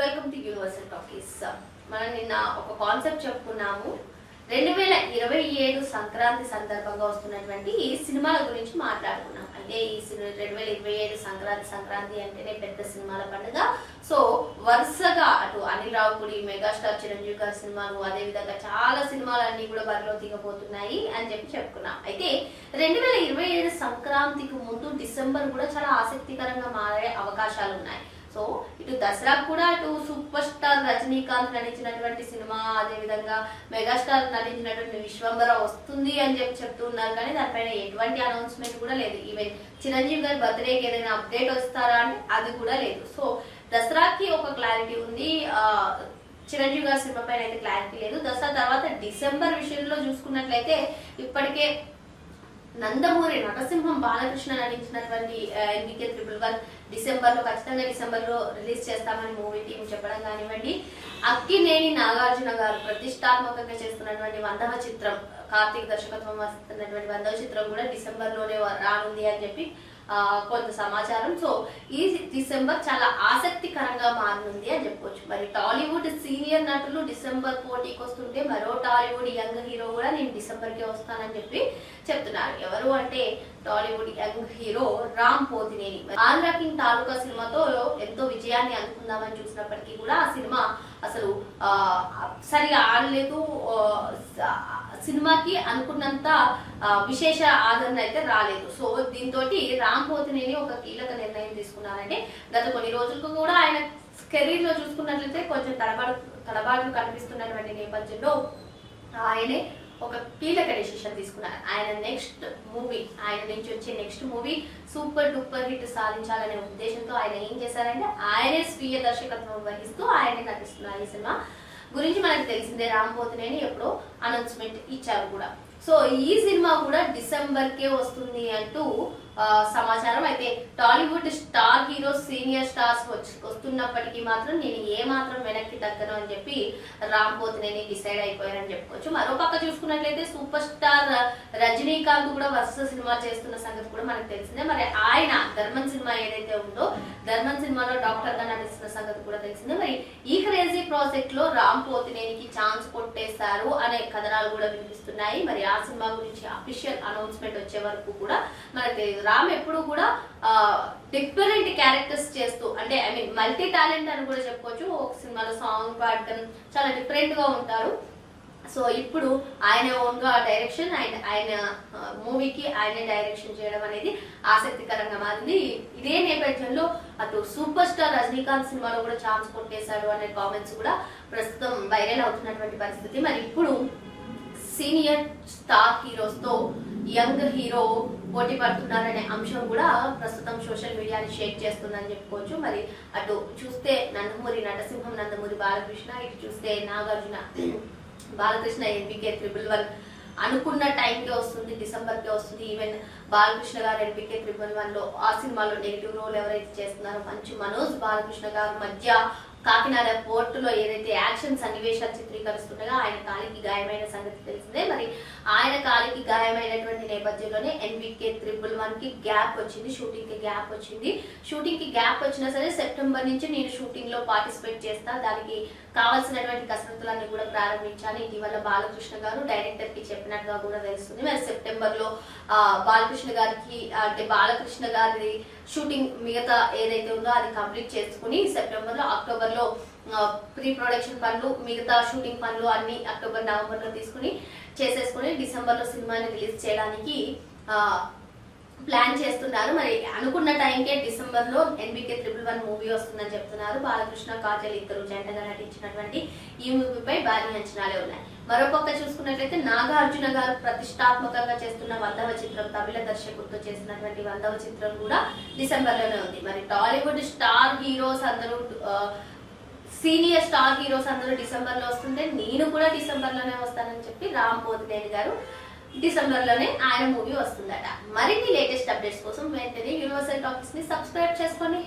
Welcome to universal talkies. మనం నిన్న ఒక కాన్సెప్ట్ చెప్పుకున్నాము. 2027 సంక్రాంతి సందర్భంగా వస్తున్నటువంటి ఈ సినిమాల గురించి మాట్లాడుకున్నాం. అంటే ఈ 2027 సంక్రాంతి అంటేనే పెద్ద సినిమాల పండుగ. సో వరుసగా అటు అనిల్ రావుపూడి, మెగాస్టార్ చిరంజీవి గారి సినిమాలు, అదే విధంగా చాలా సినిమాలన్నీ కూడా బరిలో దిగబోతున్నాయి అని చెప్పుకున్నాం. అయితే 2027 సంక్రాంతికి ముందు డిసెంబర్ కూడా చాలా ఆసక్తికరంగా మారే అవకాశాలు ఉన్నాయి. సో ఇటు దసరా కూడా అటు సూపర్ స్టార్ రజనీకాంత్ నటించినటువంటి సినిమా, అదే విధంగా మెగాస్టార్ నటించినటువంటి విశ్వంబర వస్తుంది అని చెప్తూ ఉన్నారు. కానీ దానిపైన ఎటువంటి అనౌన్స్మెంట్ కూడా లేదు. ఈవెన్ చిరంజీవి గారి బర్త్డేకి ఏదైనా అప్డేట్ వస్తారా అంటే అది కూడా లేదు. సో దసరాకి ఒక క్లారిటీ ఉంది, చిరంజీవి గారి సినిమా పైన అయితే క్లారిటీ లేదు. దసరా తర్వాత డిసెంబర్ విషయంలో చూసుకున్నట్లయితే ఇప్పటికే నందమూరి నరసింహం బాలకృష్ణ నటించినటువంటి ఎన్బికే 111 ఖచ్చితంగా డిసెంబర్ లో రిలీజ్ చేస్తామని మూవీ టీం చెప్పడం కానివ్వండి, అక్కినేని నాగార్జున గారు ప్రతిష్టాత్మకంగా చేస్తున్నటువంటి 100వ చిత్రం, కార్తీక్ దర్శకత్వం వస్తున్నటువంటి 100వ చిత్రం కూడా డిసెంబర్ లోనే రానుంది అని చెప్పి కొంత సమాచారం. సో ఈ డిసెంబర్ చాలా ఆసక్తికరంగా మారనుంది అని చెప్పవచ్చు. మరి టాలీవుడ్ సీనియర్ నటులు డిసెంబర్ పోటీకి వస్తుంటే మరో టాలీవుడ్ యంగ్ హీరో కూడా నేను డిసెంబర్కే వస్తానని చెప్పి చెప్తున్నారు. ఎవరు అంటే Tollywood young hero Ram Pothineni. Andhra King Taluka సినిమాతో ఎంతో విజయాన్ని అందుకుందామని చూసినప్పటికీ కూడా ఆ సినిమా అసలు సరిగా ఆడలేదు. సినిమాకి అనుకున్నంత విశేష ఆదరణ అయితే రాలేదు. సో దీంతో రామ్ పోతినేని ఒక కీలక నిర్ణయం తీసుకున్నారంటే గత కొన్ని రోజులకు కూడా ఆయన కెరీర్ లో చూసుకున్నట్లయితే కొంచెం తడబాట్లు కనిపిస్తున్నటువంటి నేపథ్యంలో ఆయనే ఒక కీలక డెసిషన్ తీసుకున్నారు. ఆయన నుంచి వచ్చే next movie super duper hit సాధించాలనే ఉద్దేశంతో ఆయన ఏం చేశారంటే ఆయనే స్వీయ దర్శకత్వం వహిస్తూ ఆయనే నటిస్తున్నారు. ఈ సినిమా గురించి మనకు తెలిసిందే, రామ్ పోతినేని ఎప్పుడో అనౌన్స్మెంట్ ఇచ్చారు కూడా. సో ఈ సినిమా కూడా డిసెంబర్కే వస్తుంది అంటూ సమాచారం. అయితే Tollywood star heroes, senior stars వస్తున్నప్పటికీ మాత్రం నేను ఏ మాత్రం వెనక్కి తగ్గను అని చెప్పి రామ్ పోతినేని డిసైడ్ అయిపోయారని చెప్పుకోవచ్చు. మరోపక్క చూసుకున్నట్లయితే సూపర్ స్టార్ రజనీకాంత్ కూడా వరుస సినిమా చేస్తున్న సంగతి కూడా మనకు తెలిసిందే. మరి ఆయన ధర్మన్ సినిమా ఏదైతే ఉందో ధర్మన్ సినిమాలో డాక్టర్ గా నటిస్తున్న సంగతి కూడా తెలిసిందే. మరి ఈ క్రేజీ ప్రాజెక్ట్ లో రామ్ పోతినేనికి ఛాన్స్ కొట్టేశారు అనే కథనాలు కూడా వినిపిస్తున్నాయి. మరి ఆ సినిమా గురించి అఫీషియల్ అనౌన్స్మెంట్ వచ్చే వరకు కూడా మనకు తెలియదు. రామ్ ఎప్పుడు కూడా డిఫరెంట్ క్యారెక్టర్స్ చేస్తూ, అంటే ఐ మీన్ మల్టీ టాలెంట్ అని కూడా చెప్పుకోవచ్చు. ఒక సినిమాలో సాంగ్ పాడటం చాలా డిఫరెంట్ గా ఉంటారు. సో ఇప్పుడు ఆయన ఓన్ గా డైరెక్షన్, ఆయన మూవీకి ఆయనే డైరెక్షన్ చేయడం అనేది ఆసక్తికరంగా మారింది. ఇదే నేపథ్యంలో అటు సూపర్ స్టార్ రజనీకాంత్ సినిమాలో కూడా ఛాన్స్ కొట్టేశాడు అనే కామెంట్స్ కూడా ప్రస్తుతం వైరల్ అవుతున్నటువంటి పరిస్థితి. మరి ఇప్పుడు సీనియర్ స్టార్ హీరోస్ తో యంగ్ హీరో పోటీ పడుతున్నారనే అంశం కూడా ప్రస్తుతం సోషల్ మీడియాని షేక్ చేస్తుందని చెప్పుకోవచ్చు. మరి అటు చూస్తే నందమూరి నరసింహం, నందమూరి బాలకృష్ణ, ఇటు చూస్తే నాగార్జున బాలకృష్ణ ఎన్బికే 111 అనుకున్న టైంకే వస్తుంది, డిసెంబర్కే వస్తుంది. ఈవెన్ బాలకృష్ణ గారు ఎన్బికే 111 లో ఆ సినిమాలో నెగిటివ్ రోల్ ఎవరైతే చేస్తున్నారో మంచు మనోజ్ బాలకృష్ణ గారు మధ్య కాకినాడ పోర్టులో ఏదైతే యాక్షన్ సన్నివేశాలు చిత్రీకరిస్తుండగా ఆయన కాలికి గాయమైన సంగతి తెలిసిందే. మరి ఆయన కాలికి గాయమైనటువంటి నేపథ్యంలోనే ఎన్బికే 111 కి గ్యాప్ వచ్చింది, షూటింగ్ కి గ్యాప్ వచ్చింది. షూటింగ్ కి గ్యాప్ వచ్చినా సరే సెప్టెంబర్ నుంచి నేను షూటింగ్ లో పార్టిసిపేట్ చేస్తా, దానికి కావాల్సినటువంటి కసరత్తులన్నీ కూడా ప్రారంభించాను ఇటీవల బాలకృష్ణ గారు డైరెక్టర్ కి చెప్పినట్టుగా కూడా తెలుస్తుంది. మరి సెప్టెంబర్ లో బాలకృష్ణ గారి షూటింగ్ మిగతా ఏదైతే ఉందో అది కంప్లీట్ చేసుకుని సెప్టెంబర్ లో, అక్టోబర్ లో ప్రీ ప్రొడక్షన్ పనులు, మిగతా షూటింగ్ పనులు అన్ని అక్టోబర్ నవంబర్ లో చేసేసుకుని డిసెంబర్ లో సినిమాని రిలీజ్ చేయడానికి ప్లాన్ చేస్తున్నారు. మరి అనుకున్న టైంకే డిసెంబర్ లో ఎన్బికే 111 మూవీ వస్తుందని చెప్తున్నారు. బాలకృష్ణ, కాజల్ ఇద్దరు జంటగా నటించినటువంటి ఈ మూవీపై భారీ అంచనాలే ఉన్నాయి. మరోపక్క చూసుకున్నట్లయితే నాగార్జున గారు ప్రతిష్టాత్మకంగా చేస్తున్న 100వ చిత్రం, తమిళ దర్శకుడితో చేసినటువంటి 100వ చిత్రం కూడా డిసెంబర్ లోనే ఉంది. మరి టాలీవుడ్ స్టార్ హీరోస్ అందరూ, సీనియర్ స్టార్ హీరోస్ అందరూ డిసెంబర్ లో వస్తుంటే నేను కూడా డిసెంబర్ లోనే వస్తానని చెప్పి రామ్ పోతినేని గారు డిసెంబర్ లోనే ఆయన మూవీ వస్తుందట. మరిన్ని లేటెస్ట్ అప్డేట్స్ కోసం వెంటనే యూనివర్సల్ టాకీస్ ని సబ్స్క్రైబ్ చేసుకోండి.